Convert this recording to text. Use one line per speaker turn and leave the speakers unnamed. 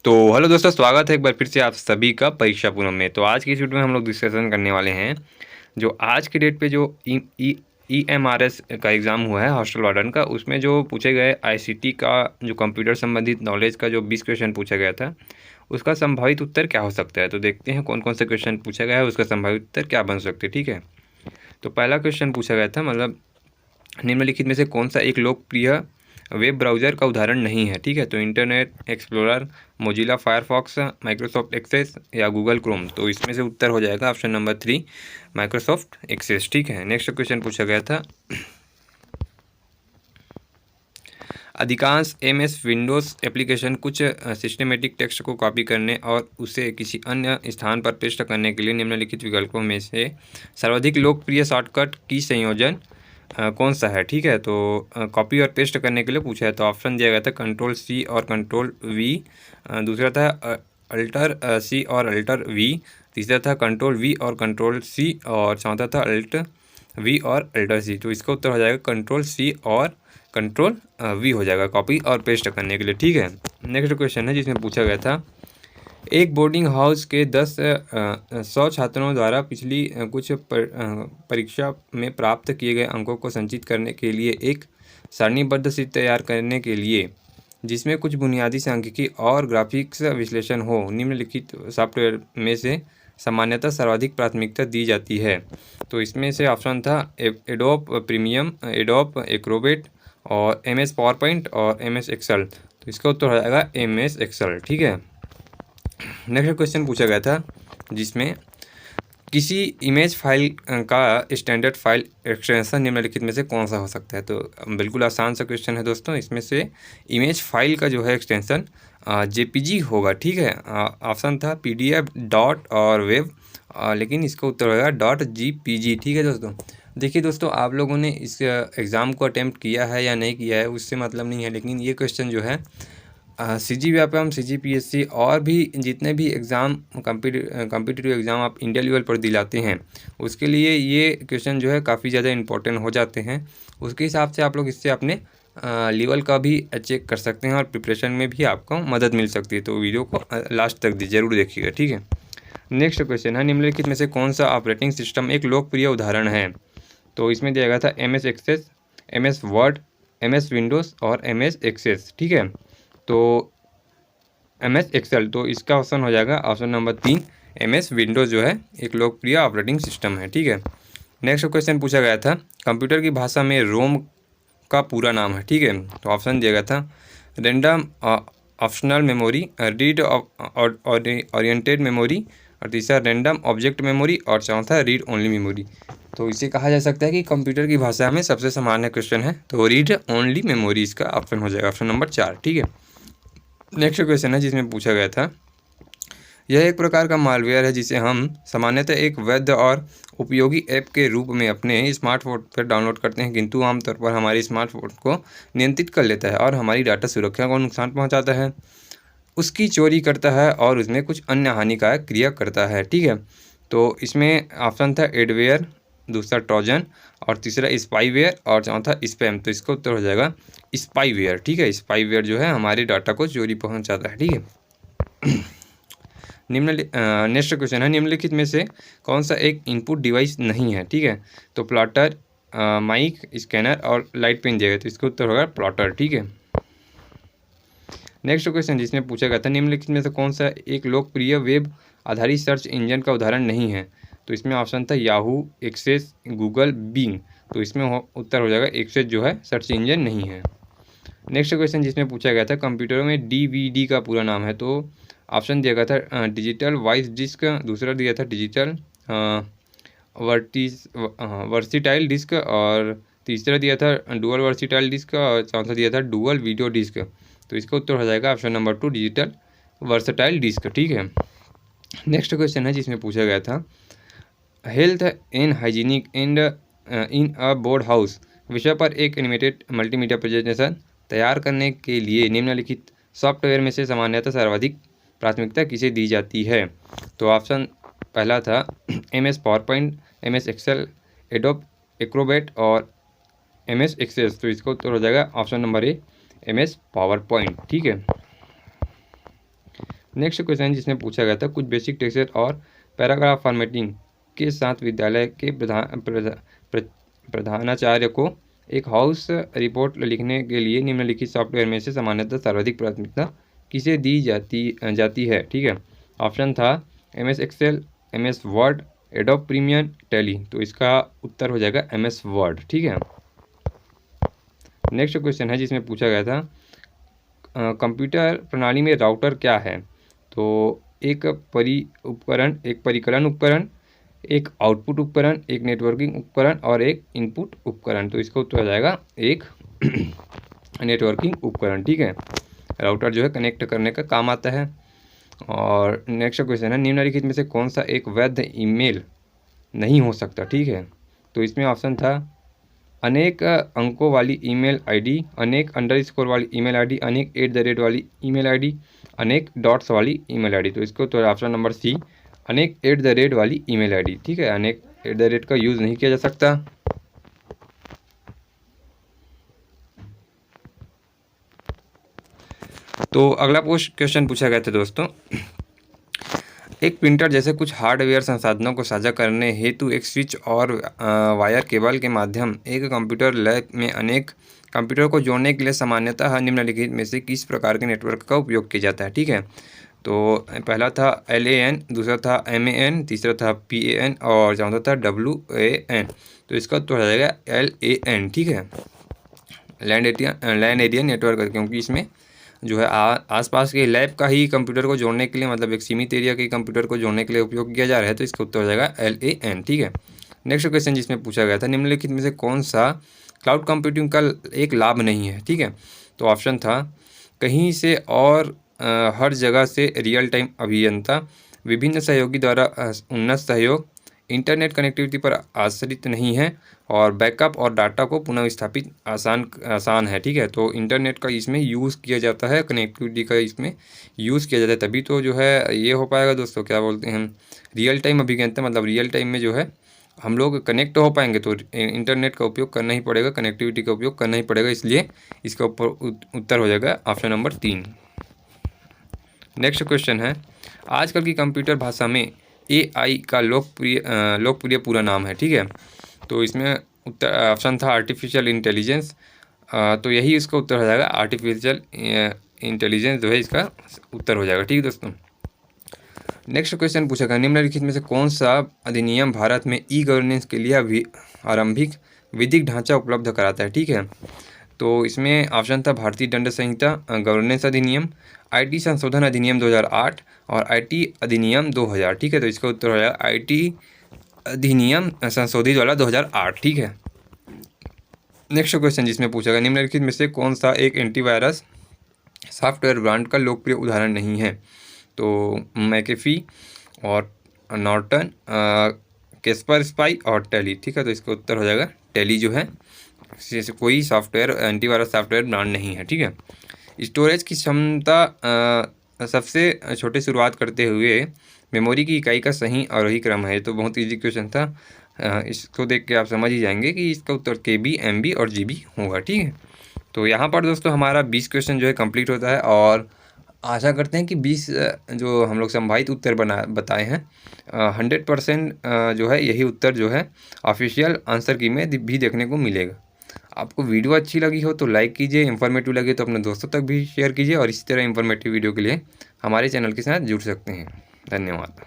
तो हेलो दोस्तों, स्वागत है एक बार फिर से आप सभी का परीक्षा पूरम में। तो आज की इस वीडियो में हम लोग डिस्कशन करने वाले हैं जो आज की डेट पे जो EMRS का एग्ज़ाम हुआ है हॉस्टल वार्डन का, उसमें जो पूछे गए ICT का जो कंप्यूटर संबंधित नॉलेज का जो 20 क्वेश्चन पूछा गया था, उसका संभावित उत्तर क्या हो सकता है। तो देखते हैं कौन कौन से क्वेश्चन पूछा गया है, उसका संभावित उत्तर क्या बन सकते हैं। ठीक है, तो पहला क्वेश्चन पूछा गया था, मतलब निम्नलिखित में से कौन सा एक लोकप्रिय वेब ब्राउज़र का उदाहरण नहीं है। ठीक है, तो Internet Explorer, Mozilla Firefox, Microsoft Access या गूगल क्रोम। तो इसमें से उत्तर हो जाएगा ऑप्शन नंबर 3, माइक्रोसॉफ्ट एक्सेस। ठीक है, नेक्स्ट क्वेश्चन पूछा गया था, अधिकांश MS विंडोज़ एप्लीकेशन कुछ सिस्टमेटिक टेक्स्ट को कॉपी करने और उसे किसी अन्य स्थान पर पेस्ट करने के लिए निम्नलिखित विकल्पों में से सर्वाधिक लोकप्रिय शॉर्टकट की संयोजन कौन सा है। ठीक है, तो कॉपी और पेस्ट करने के लिए पूछा है, तो ऑप्शन दिया गया था Ctrl+C और Ctrl+V, दूसरा था Alt+C और Alt+V, तीसरा था Ctrl+V और Ctrl+C, और चौथा था Alt+V और Alt+C। तो इसका उत्तर हो जाएगा Ctrl+C और Ctrl+V हो जाएगा कॉपी और पेस्ट करने के लिए। ठीक है, नेक्स्ट क्वेश्चन है जिसमें पूछा गया था, एक बोर्डिंग हाउस के 100 छात्रों द्वारा पिछली कुछ परीक्षा में प्राप्त किए गए अंकों को संचित करने के लिए एक सारणीबद्ध शीट तैयार करने के लिए, जिसमें कुछ बुनियादी सांख्यिकी और ग्राफिक्स विश्लेषण हो, निम्नलिखित सॉफ्टवेयर में से सामान्यतः सर्वाधिक प्राथमिकता दी जाती है। तो इसमें से ऑप्शन था एडोब प्रीमियम, एडोब एक्रोबेट और MS पावरपॉइंट और MS एक्सेल। तो इसका उत्तर हो जाएगा MS एक्सेल। ठीक है, नेक्स्ट क्वेश्चन पूछा गया था जिसमें किसी इमेज फाइल का स्टैंडर्ड फाइल एक्सटेंशन निम्नलिखित में से कौन सा हो सकता है। तो बिल्कुल आसान सा क्वेश्चन है दोस्तों, इसमें से इमेज फाइल का जो है एक्सटेंशन JPG होगा। ठीक है, ऑप्शन था PDF, डॉट और वेब, लेकिन इसका उत्तर होगा .GPG। ठीक है दोस्तों, देखिए दोस्तों, आप लोगों ने इस एग्ज़ाम को अटैम्प्ट किया है या नहीं किया है उससे मतलब नहीं है, लेकिन ये क्वेश्चन जो है CGVAPM, CGPSC और भी जितने भी एग्ज़ाम कम्पिटिटिव एग्ज़ाम आप इंडिया लेवल पर दिलाते हैं, उसके लिए ये क्वेश्चन जो है काफ़ी ज़्यादा इंपॉर्टेंट हो जाते हैं। उसके हिसाब से आप लोग इससे अपने लेवल का भी चेक कर सकते हैं और प्रिपरेशन में भी आपको मदद मिल सकती है। तो वीडियो को लास्ट तक ज़रूर देखिएगा। ठीक है, नेक्स्ट क्वेश्चन है, निम्नलिखित में से कौन सा ऑपरेटिंग सिस्टम एक लोकप्रिय उदाहरण है। तो इसमें दिया गया था MS Access, MS Word, MS Windows और MS एक्सेस। ठीक है, तो MS एक्सेल, तो इसका ऑप्शन हो जाएगा ऑप्शन नंबर 3, MS विंडोज़ जो है एक लोकप्रिय ऑपरेटिंग सिस्टम है। ठीक है, नेक्स्ट क्वेश्चन पूछा गया था, कंप्यूटर की भाषा में रोम का पूरा नाम है। ठीक है, तो ऑप्शन दिया गया था random optional memory, read oriented memory, और तीसरा रैंडम ऑब्जेक्ट मेमोरी, और चौथा रीड ओनली मेमोरी। तो इसे कहा जा सकता है कि कंप्यूटर की भाषा में सबसे सामान्य क्वेश्चन है, तो रीड ओनली मेमोरी इसका ऑप्शन हो जाएगा, ऑप्शन नंबर 4। ठीक है, नेक्स्ट क्वेश्चन है जिसमें पूछा गया था, यह एक प्रकार का मालवेयर है जिसे हम सामान्यतः एक वैध और उपयोगी ऐप के रूप में अपने स्मार्टफोन पर डाउनलोड करते हैं, किंतु आमतौर पर हमारे स्मार्टफोन को नियंत्रित कर लेता है और हमारी डाटा सुरक्षा को नुकसान पहुंचाता है, उसकी चोरी करता है और उसमें कुछ अन्य हानिकारक क्रिया करता है। ठीक है, तो इसमें ऑप्शन था एडवेयर, दूसरा ट्रोजन, और तीसरा स्पाईवेयर, और चौथा स्पैम। तो इसका उत्तर हो जाएगा स्पाईवेयर। ठीक है, स्पाईवेयर जो है हमारे डाटा को चोरी पहुंचाता है। ठीक है, नेक्स्ट क्वेश्चन है, निम्नलिखित में से कौन सा एक इनपुट डिवाइस नहीं है। ठीक है, तो प्लॉटर, माइक, स्कैनर और लाइट पेन दिया गया, तो इसका उत्तर होगा प्लॉटर। ठीक है, नेक्स्ट क्वेश्चन जिसमें पूछा गया था, निम्नलिखित में से कौन सा एक लोकप्रिय वेब आधारित सर्च इंजन का उदाहरण नहीं है। तो इसमें ऑप्शन था याहू, एक्सेस, गूगल, बिंग। तो इसमें उत्तर हो जाएगा एक्सेस जो है सर्च इंजन नहीं है। नेक्स्ट क्वेश्चन जिसमें पूछा गया था, कंप्यूटरों में DVD का पूरा नाम है। तो ऑप्शन दिया गया था डिजिटल वॉइस डिस्क, दूसरा दिया था डिजिटल वर्सिटाइल डिस्क, और तीसरा दिया था डुअल वर्सिटाइल डिस्क, और चौथा दिया था डुअल वीडियो डिस्क। तो इसका उत्तर हो जाएगा option number 2, digital versatile disc. ठीक है, नेक्स्ट क्वेश्चन है जिसमें पूछा गया था, health and hygienic and in a board house विषय पर एक एनिमेटेड मल्टीमीडिया प्रेजेंटेशन तैयार करने के लिए निम्नलिखित सॉफ्टवेयर में से सामान्यतः सर्वाधिक प्राथमिकता किसे दी जाती है। तो ऑप्शन पहला था MS PowerPoint, MS Excel, Adobe Acrobat और MS एक्सेस। तो इसका उत्तर हो जाएगा option number A, MS PowerPoint. ठीक है, नेक्स्ट क्वेश्चन जिसमें पूछा गया था, कुछ बेसिक टेक्स्ट और पैराग्राफ फॉर्मेटिंग के साथ विद्यालय के प्रधानाचार्य को एक हाउस रिपोर्ट लिखने के लिए निम्नलिखित सॉफ्टवेयर में से सामान्यतः सर्वाधिक प्राथमिकता किसे दी जाती है। ठीक है, ऑप्शन था MS Excel, MS Word, Adobe Premiere, Tally. तो इसका उत्तर हो जाएगा MS वर्ड। ठीक है, नेक्स्ट क्वेश्चन है जिसमें पूछा गया था, कंप्यूटर प्रणाली में राउटर क्या है। तो एक परिकलन उपकरण, एक आउटपुट उपकरण, एक नेटवर्किंग उपकरण और एक इनपुट उपकरण। तो इसका उत्तर हो जाएगा एक नेटवर्किंग उपकरण। ठीक है, राउटर जो है कनेक्ट करने का काम आता है। और नेक्स्ट क्वेश्चन है, निम्नलिखित में से कौन सा एक वैध ईमेल नहीं हो सकता। ठीक है, तो इसमें ऑप्शन था अनेक अंकों वाली ईमेल आईडी, अनेक अंडरस्कोर वाली ईमेल आईडी, अनेक @ वाली ईमेल आईडी, अनेक डॉट्स वाली ईमेल आईडी। तो इसको तो ऑप्शन नंबर सी, अनेक @ वाली ईमेल आईडी। ठीक है, अनेक @ का यूज़ नहीं किया जा सकता। तो अगला क्वेश्चन पूछा गया था दोस्तों, एक प्रिंटर जैसे कुछ हार्डवेयर संसाधनों को साझा करने हेतु एक स्विच और वायर केबल के माध्यम एक कंप्यूटर लैब में अनेक कंप्यूटर को जोड़ने के लिए सामान्यतः निम्नलिखित में से किस प्रकार के नेटवर्क का उपयोग किया जाता है। ठीक है, तो पहला था LAN, दूसरा था MAN, तीसरा था PAN और चौथा था WAN। तो इसका उत्तर हो जाएगा LAN। ठीक है, लैंड एरिया नेटवर्क, क्योंकि इसमें जो है आसपास के लैब का ही कंप्यूटर को जोड़ने के लिए, मतलब एक सीमित एरिया के कंप्यूटर को जोड़ने के लिए उपयोग किया जा रहा है। तो इसका उत्तर हो जाएगा LAN। ठीक है, नेक्स्ट क्वेश्चन जिसमें पूछा गया था, निम्नलिखित में से कौन सा क्लाउड कंप्यूटिंग का एक लाभ नहीं है। ठीक है, तो ऑप्शन था कहीं से और हर जगह से रियल टाइम अभियंता, विभिन्न सहयोगी द्वारा उन्नत सहयोग, इंटरनेट कनेक्टिविटी पर आश्रित नहीं है और बैकअप और डाटा को पुनः स्थापित आसान है। ठीक है, तो इंटरनेट का इसमें यूज़ किया जाता है, कनेक्टिविटी का इसमें यूज़ किया जाता है, तभी तो जो है ये हो पाएगा दोस्तों। क्या बोलते हैं, रियल टाइम अभियंता, मतलब रियल टाइम में जो है हम लोग कनेक्ट हो पाएंगे तो इंटरनेट का उपयोग करना ही पड़ेगा, कनेक्टिविटी का उपयोग करना ही पड़ेगा, इसलिए इसका उत्तर हो जाएगा ऑप्शन नंबर 3। नेक्स्ट क्वेश्चन है, आजकल की कंप्यूटर भाषा में AI का लोकप्रिय पूरा नाम है। ठीक है, तो इसमें उत्तर ऑप्शन था आर्टिफिशियल इंटेलिजेंस। तो यही इसका उत्तर हो जाएगा, आर्टिफिशियल इंटेलिजेंस जो है इसका उत्तर हो जाएगा। ठीक है दोस्तों, नेक्स्ट क्वेश्चन पूछा गया, निम्नलिखित में से कौन सा अधिनियम भारत में गवर्नेंस के लिए आरंभिक विधिक ढांचा उपलब्ध कराता है। ठीक है, तो इसमें ऑप्शन था भारतीय दंड संहिता गवर्नेंस अधिनियम, IT संशोधन अधिनियम 2008 और IT अधिनियम 2000। ठीक है, तो इसका उत्तर हो जाएगा IT अधिनियम संशोधित वाला 2008। ठीक है, नेक्स्ट क्वेश्चन जिसमें पूछा गया, निम्नलिखित में से कौन सा एक एंटीवायरस सॉफ्टवेयर ब्रांड का लोकप्रिय उदाहरण नहीं है। तो मैकेफी और नॉर्टन, कैस्पर स्पाई और टैली। ठीक है, तो इसका उत्तर हो जाएगा टैली जो है, कोई सॉफ्टवेयर एंटीवायरस सॉफ्टवेयर ब्रांड नहीं है। ठीक है, स्टोरेज की क्षमता सबसे छोटे शुरुआत करते हुए मेमोरी की इकाई का सही और वही क्रम है। तो बहुत इजी क्वेश्चन था, इसको देख के आप समझ ही जाएंगे कि इसका उत्तर KB, MB और GB होगा। ठीक है, तो यहाँ पर दोस्तों हमारा 20 क्वेश्चन जो है कंप्लीट होता है और आशा करते हैं कि 20 जो हम लोग संभावित उत्तर बताए हैं 100% जो है यही उत्तर जो है ऑफिशियल आंसर की में भी देखने को मिलेगा। आपको वीडियो अच्छी लगी हो तो लाइक कीजिए, इन्फॉर्मेटिव लगे तो अपने दोस्तों तक भी शेयर कीजिए और इसी तरह इन्फॉर्मेटिव वीडियो के लिए हमारे चैनल के साथ जुड़ सकते हैं। धन्यवाद।